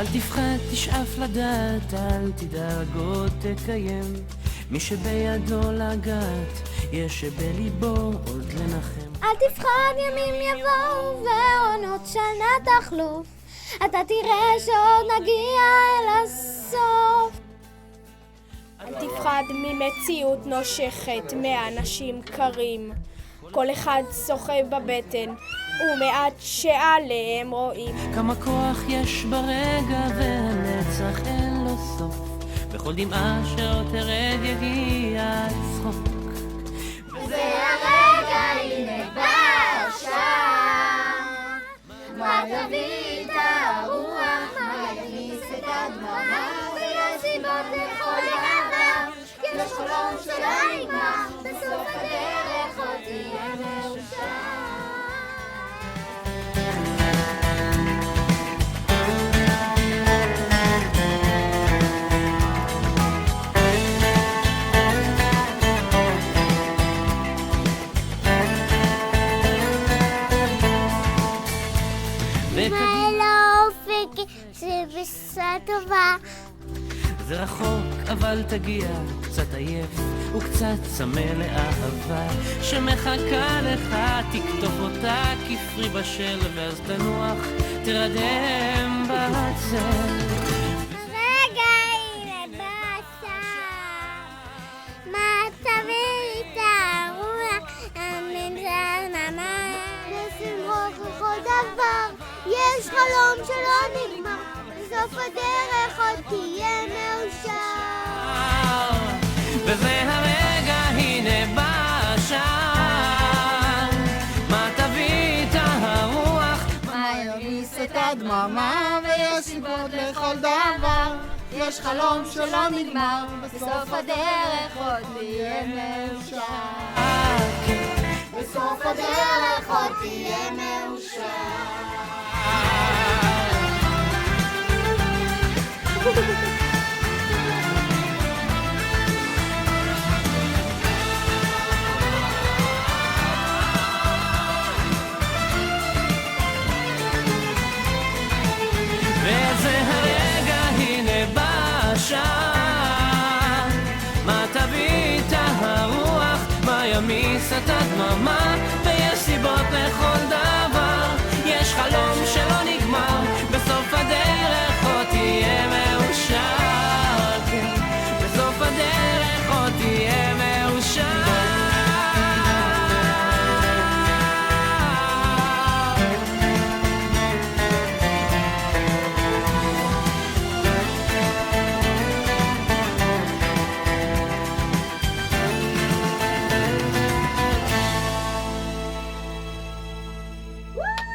אל תפחד, תשאף לדעת, אל תדאג עוד תקיים. מי שבידו לגעת, יש שבליבו עוד לנחם. אל תפחד, ימים יבואו ועונות שנה תחלוף, אתה תראה שעוד נגיע אל הסוף. אל תפחד ממציאות נושכת מאנשים קרים, כל אחד סוחב בבטן ומעט שעליהם רואים. כמה כוח יש ברגע והנצח אין לו סוף, בכל דמעה שעוד תרד יגיע צחוק. וזה הרגע, הנה בא השעה, מה תביא את הרוח, מה יכניס את הדממה, ויש סיבות לכל העבר, כי יש חלום שלא נגמר, בסוף הדרך עוד תהיה מאושר. אל האופק שבשעה טובה, זה רחוק אבל תגיע, קצת עייף וקצת צמא לאהבה שמחכה לך, תכתוב אותה כפרי בשל, ואז תנוח, תרדם בצל. רגע, הנה בשעה, מה תביא את הרוח, המנזל ממש, לשמחוק וכל דבר, יש חלום שלא נגמר, בסוף הדרך עוד תהיה מאושר. וזה הרגע, הנה בא השעה, מה תביא את הרוח, מה ימיס את הדממה, ויש סיבות לכל דבר, יש חלום שלא נגמר, בסוף הדרך עוד תהיה מאושר. בסוף הדרך עוד תהיה מאושר. וזה הרגע, הנה בא השעה, מה תביא את הרוח, מה ימיס את הדממה, ויש סיבות לכל דבר, יש חלום שלא נגמר, בסוף הדרך עוד תהיה מאושר, כן, בסוף הדרך עוד תהיה מאושר. Woo!